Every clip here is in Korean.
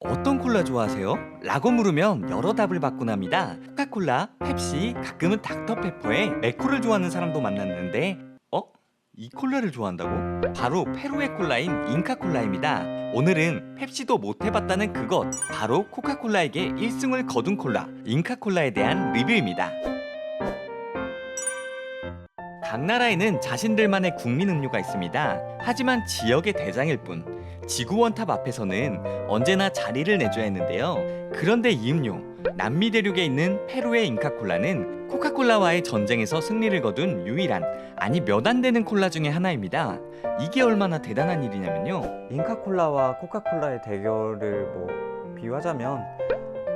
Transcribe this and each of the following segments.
어떤 콜라 좋아하세요? 라고 물으면 여러 답을 받곤 합니다. 코카콜라, 펩시, 가끔은 닥터페퍼에 에코를 좋아하는 사람도 만났는데 이 콜라를 좋아한다고? 바로 페루의 콜라인 잉카콜라입니다. 오늘은 펩시도 못 해봤다는 그것, 바로 코카콜라에게 1승을 거둔 콜라, 잉카콜라에 대한 리뷰입니다. 각 나라에는 자신들만의 국민 음료가 있습니다. 하지만 지역의 대장일 뿐, 지구 원탑 앞에서는 언제나 자리를 내줘야 했는데요. 그런데 이 음료, 남미 대륙에 있는 페루의 잉카콜라는 코카콜라와의 전쟁에서 승리를 거둔 유일한, 아니 몇 안 되는 콜라 중에 하나입니다. 이게 얼마나 대단한 일이냐면요. 잉카콜라와 코카콜라의 대결을 비유하자면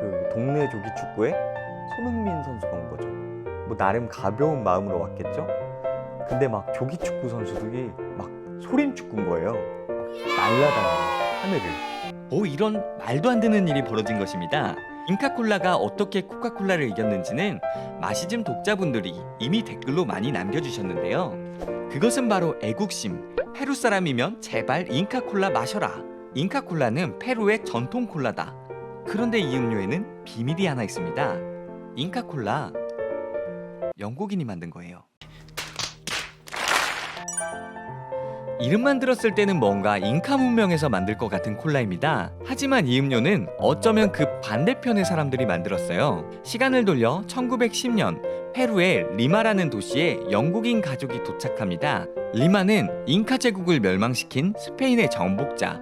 그 동네 조기 축구에 손흥민 선수가 온 거죠. 나름 가벼운 마음으로 왔겠죠. 근데 막 조기 축구 선수들이 막 소림 축구인 거예요. 날아다니는 하늘을. 이런 말도 안 되는 일이 벌어진 것입니다. 잉카콜라가 어떻게 코카콜라를 이겼는지는 마시즘 독자분들이 이미 댓글로 많이 남겨주셨는데요. 그것은 바로 애국심. 페루 사람이면 제발 잉카콜라 마셔라. 잉카콜라는 페루의 전통 콜라다. 그런데 이 음료에는 비밀이 하나 있습니다. 잉카콜라, 영국인이 만든 거예요. 이름만 들었을 때는 뭔가 잉카 문명에서 만들 것 같은 콜라입니다. 하지만 이 음료는 어쩌면 그 반대편의 사람들이 만들었어요. 시간을 돌려 1910년 페루의 리마라는 도시에 영국인 가족이 도착합니다. 리마는 잉카 제국을 멸망시킨 스페인의 정복자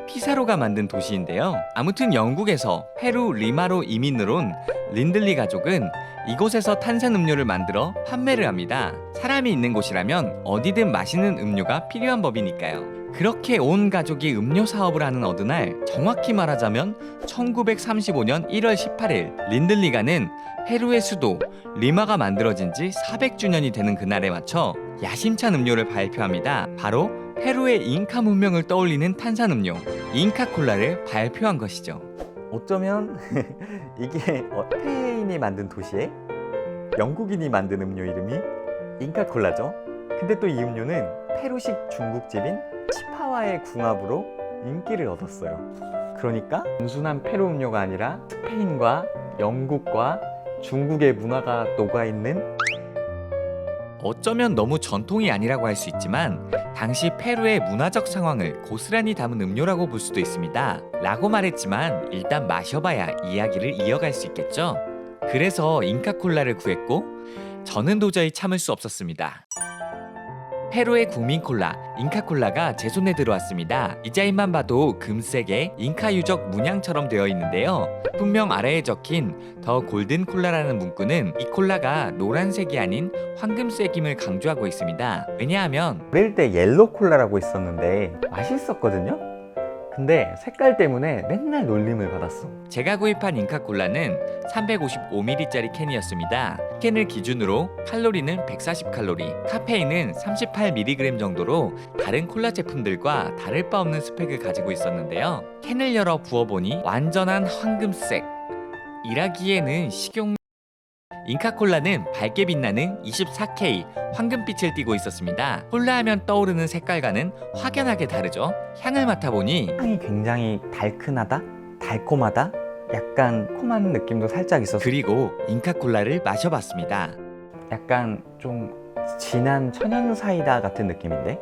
피사로가 만든 도시인데요. 아무튼 영국에서 페루 리마로 이민을 온 린들리 가족은 이곳에서 탄산음료를 만들어 판매를 합니다. 사람이 있는 곳이라면 어디든 마시는 음료가 필요한 법이니까요. 그렇게 온 가족이 음료 사업을 하는 어느 날, 정확히 말하자면 1935년 1월 18일 린들리가는 페루의 수도 리마가 만들어진 지 400주년이 되는 그날에 맞춰 야심찬 음료를 발표합니다. 바로 페루의 잉카 문명을 떠올리는 탄산음료 잉카콜라를 발표한 것이죠. 어쩌면 이게 스페인이 만든 도시에 영국인이 만든 음료 이름이 잉카콜라죠. 근데 또 이 음료는 페루식 중국집인 치파와의 궁합으로 인기를 얻었어요. 그러니까 단순한 페루 음료가 아니라 스페인과 영국과 중국의 문화가 녹아있는, 어쩌면 너무 전통이 아니라고 할 수 있지만 당시 페루의 문화적 상황을 고스란히 담은 음료라고 볼 수도 있습니다. 라고 말했지만 일단 마셔봐야 이야기를 이어갈 수 있겠죠. 그래서 잉카콜라를 구했고 저는 도저히 참을 수 없었습니다. 페루의 국민 콜라 잉카콜라가 제 손에 들어왔습니다. 디자인만 봐도 금색의 잉카 유적 문양처럼 되어 있는데요. 분명 아래에 적힌 더 골든 콜라라는 문구는 이 콜라가 노란색이 아닌 황금색임을 강조하고 있습니다. 왜냐하면 어릴 때 옐로 콜라라고 있었는데 맛있었거든요. 근데 색깔 때문에 맨날 놀림을 받았어. 제가 구입한 잉카콜라는 355ml짜리 캔이었습니다. 캔을 기준으로 칼로리는 140칼로리, 카페인은 38mg 정도로 다른 콜라 제품들과 다를 바 없는 스펙을 가지고 있었는데요. 캔을 열어 부어보니 완전한 황금색. 일하기에는 식용 잉카콜라는 밝게 빛나는 24K 황금빛을 띠고 있었습니다. 콜라 하면 떠오르는 색깔과는 확연하게 다르죠. 향을 맡아보니 향이 굉장히 달큰하다? 달콤하다? 약간 콤한 느낌도 살짝 있었어. 그리고 잉카콜라를 마셔봤습니다. 약간 좀 진한 천연 사이다 같은 느낌인데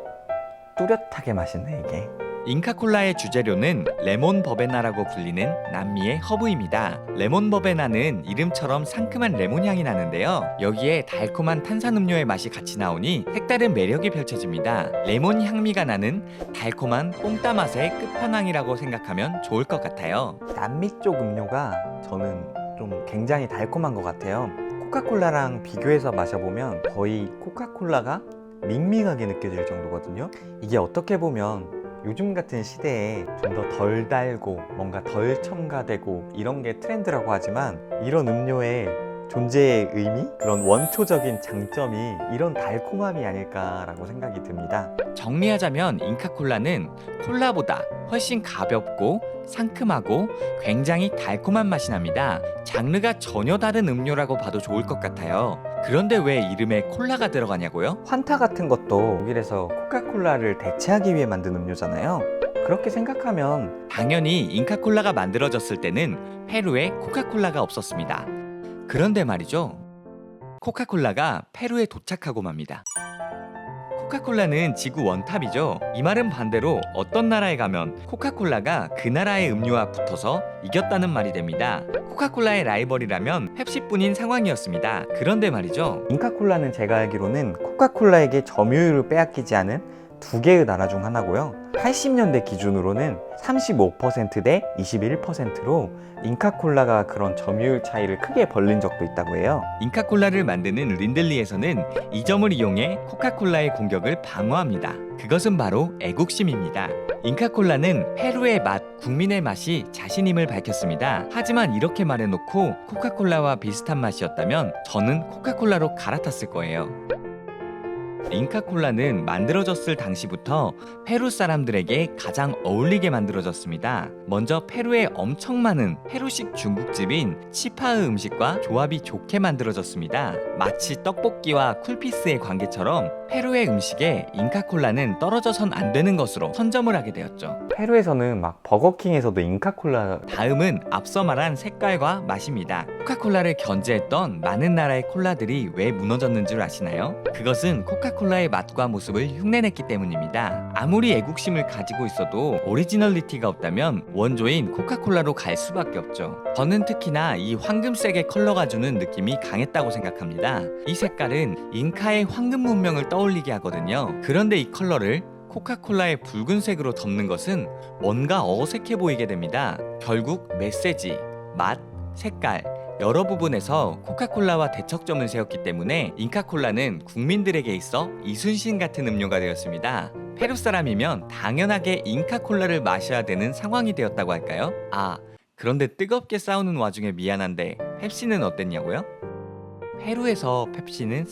뚜렷하게 맛있네 이게. 잉카콜라의 주재료는 레몬 버베나라고 불리는 남미의 허브입니다. 레몬 버베나는 이름처럼 상큼한 레몬 향이 나는데요. 여기에 달콤한 탄산음료의 맛이 같이 나오니 색다른 매력이 펼쳐집니다. 레몬 향미가 나는 달콤한 뽕따 맛의 끝판왕이라고 생각하면 좋을 것 같아요. 남미 쪽 음료가 저는 좀 굉장히 달콤한 것 같아요. 코카콜라랑 비교해서 마셔보면 거의 코카콜라가 밍밍하게 느껴질 정도거든요. 이게 어떻게 보면 요즘 같은 시대에 좀 더 덜 달고 뭔가 덜 첨가되고 이런 게 트렌드라고 하지만, 이런 음료의 존재의 의미? 그런 원초적인 장점이 이런 달콤함이 아닐까라고 생각이 듭니다. 정리하자면 잉카콜라는 콜라보다 훨씬 가볍고 상큼하고 굉장히 달콤한 맛이 납니다. 장르가 전혀 다른 음료라고 봐도 좋을 것 같아요. 그런데 왜 이름에 콜라가 들어가냐고요? 환타 같은 것도 독일에서 코카콜라를 대체하기 위해 만든 음료잖아요. 그렇게 생각하면 당연히 잉카콜라가 만들어졌을 때는 페루에 코카콜라가 없었습니다. 그런데 말이죠. 코카콜라가 페루에 도착하고 맙니다. 코카콜라는 지구 원탑이죠. 이 말은 반대로 어떤 나라에 가면 코카콜라가 그 나라의 음료와 붙어서 이겼다는 말이 됩니다. 코카콜라의 라이벌이라면 펩시뿐인 상황이었습니다. 그런데 말이죠. 잉카콜라는 제가 알기로는 코카콜라에게 점유율을 빼앗기지 않은 두 개의 나라 중 하나고요. 80년대 기준으로는 35% 대 21%로 잉카콜라가 그런 점유율 차이를 크게 벌린 적도 있다고 해요. 잉카콜라를 만드는 린들리에서는 이 점을 이용해 코카콜라의 공격을 방어합니다. 그것은 바로 애국심입니다. 잉카콜라는 페루의 맛, 국민의 맛이 자신임을 밝혔습니다. 하지만 이렇게 말해놓고 코카콜라와 비슷한 맛이었다면 저는 코카콜라로 갈아탔을 거예요. 잉카콜라는 만들어졌을 당시부터 페루 사람들에게 가장 어울리게 만들어졌습니다. 먼저 페루에 엄청 많은 페루식 중국집인 치파의 음식과 조합이 좋게 만들어졌습니다. 마치 떡볶이와 쿨피스의 관계처럼 페루의 음식에 잉카콜라는 떨어져선 안 되는 것으로 선점을 하게 되었죠. 페루에서는 막 버거킹에서도 잉카콜라 다음은 앞서 말한 색깔과 맛입니다. 코카콜라를 견제했던 많은 나라의 콜라들이 왜 무너졌는 줄 아시나요? 그것은 코카콜라의 맛과 모습을 흉내냈기 때문입니다. 아무리 애국심을 가지고 있어도 오리지널리티가 없다면 원조인 코카콜라로 갈 수밖에 없죠. 저는 특히나 이 황금색의 컬러가 주는 느낌이 강했다고 생각합니다. 이 색깔은 잉카의 황금 문명을 떠올리게 하거든요. 그런데 이 컬러를 코카콜라의 붉은색으로 덮는 것은 뭔가 어색해 보이게 됩니다. 결국 메시지, 맛, 색깔 여러 부분에서 코카콜라와 대척점을 세웠기 때문에 잉카콜라는 국민들에게 있어 이순신 같은 음료가 되었습니다. 페루 사람이면 당연하게 잉카콜라를 마셔야 되는 상황이 되었다고 할까요? 그런데 뜨겁게 싸우는 와중에 미안한데 펩시는 어땠냐고요? 페루에서 펩시는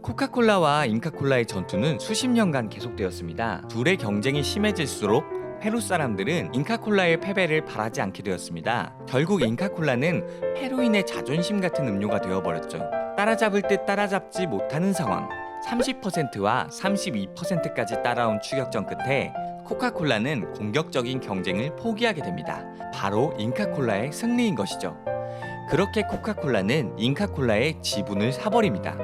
코카콜라와 잉카콜라의 전투는 수십 년간 계속되었습니다. 둘의 경쟁이 심해질수록 페루 사람들은 잉카콜라의 패배를 바라지 않게 되었습니다. 결국 잉카콜라는 페루인의 자존심 같은 음료가 되어버렸죠. 따라잡을 듯 따라잡지 못하는 상황. 30%와 32%까지 따라온 추격전 끝에 코카콜라는 공격적인 경쟁을 포기하게 됩니다. 바로 잉카콜라의 승리인 것이죠. 그렇게 코카콜라는 잉카콜라의 지분을 사버립니다.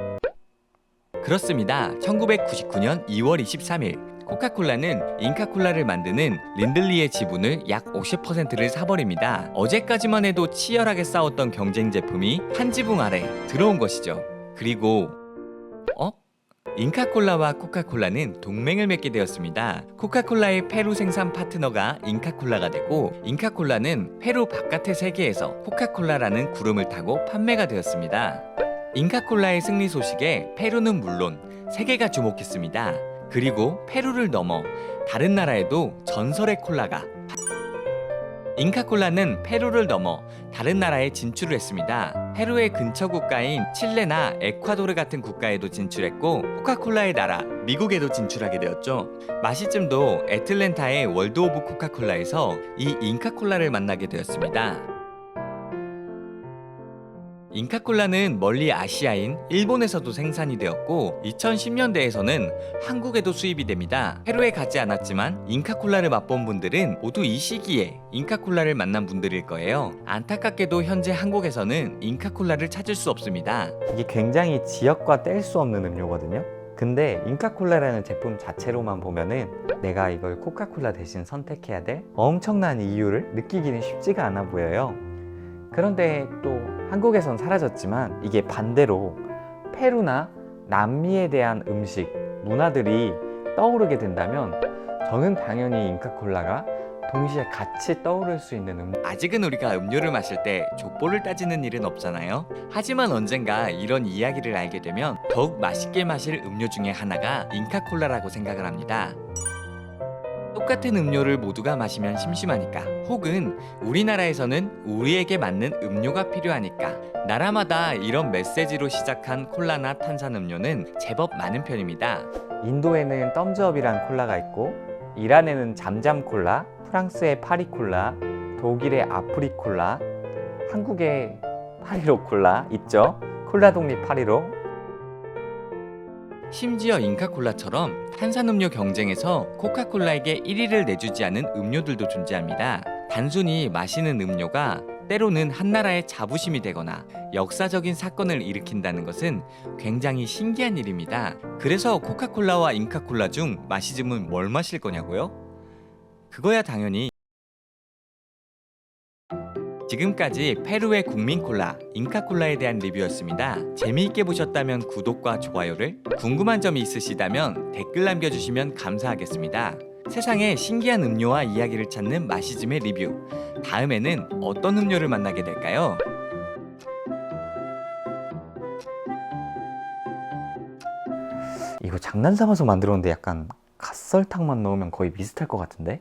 그렇습니다. 1999년 2월 23일 코카콜라는 잉카콜라를 만드는 린들리의 지분을 약 50%를 사버립니다. 어제까지만 해도 치열하게 싸웠던 경쟁 제품이 한 지붕 아래 들어온 것이죠. 그리고 잉카콜라와 코카콜라는 동맹을 맺게 되었습니다. 코카콜라의 페루 생산 파트너가 잉카콜라가 되고 잉카콜라는 페루 바깥의 세계에서 코카콜라라는 구름을 타고 판매가 되었습니다. 잉카콜라의 승리 소식에 페루는 물론 세계가 주목했습니다. 그리고 페루를 넘어 다른 나라에도 전설의 콜라가 잉카콜라는 페루를 넘어 다른 나라에 진출을 했습니다. 페루의 근처 국가인 칠레나 에콰도르 같은 국가에도 진출했고 코카콜라의 나라 미국에도 진출하게 되었죠. 마시즘도 애틀랜타의 월드 오브 코카콜라에서 이 잉카콜라를 만나게 되었습니다. 잉카콜라는 멀리 아시아인 일본에서도 생산이 되었고 2010년대에서는 한국에도 수입이 됩니다. 페루에 가지 않았지만 잉카콜라를 맛본 분들은 모두 이 시기에 잉카콜라를 만난 분들일 거예요. 안타깝게도 현재 한국에서는 잉카콜라를 찾을 수 없습니다. 이게 굉장히 지역과 뗄 수 없는 음료거든요. 근데 잉카콜라라는 제품 자체로만 보면은 내가 이걸 코카콜라 대신 선택해야 될 엄청난 이유를 느끼기는 쉽지가 않아 보여요. 그런데 또 한국에선 사라졌지만 이게 반대로 페루나 남미에 대한 음식, 문화들이 떠오르게 된다면 저는 당연히 잉카콜라가 동시에 같이 떠오를 수 있는 아직은 우리가 음료를 마실 때 족보를 따지는 일은 없잖아요. 하지만 언젠가 이런 이야기를 알게 되면 더욱 맛있게 마실 음료 중에 하나가 잉카콜라라고 생각을 합니다. 똑같은 음료를 모두가 마시면 심심하니까, 혹은 우리나라에서는 우리에게 맞는 음료가 필요하니까 나라마다 이런 메시지로 시작한 콜라나 탄산음료는 제법 많은 편입니다. 인도에는 덤즈업이란 콜라가 있고, 이란에는 잠잠콜라, 프랑스의 파리콜라, 독일의 아프리콜라, 한국의 파리로 콜라 있죠? 콜라 독립 파리로. 심지어 잉카콜라처럼 탄산음료 경쟁에서 코카콜라에게 1위를 내주지 않은 음료들도 존재합니다. 단순히 마시는 음료가 때로는 한 나라의 자부심이 되거나 역사적인 사건을 일으킨다는 것은 굉장히 신기한 일입니다. 그래서 코카콜라와 잉카콜라 중 마시즘은 뭘 마실 거냐고요? 그거야 당연히. 지금까지 페루의 국민 콜라 잉카콜라에 대한 리뷰였습니다. 재미있게 보셨다면 구독과 좋아요를, 궁금한 점이 있으시다면 댓글 남겨주시면 감사하겠습니다. 세상에 신기한 음료와 이야기를 찾는 마시즘의 리뷰. 다음에는 어떤 음료를 만나게 될까요? 이거 장난 삼아서 만들었는데 약간 갓설탕만 넣으면 거의 비슷할 것 같은데?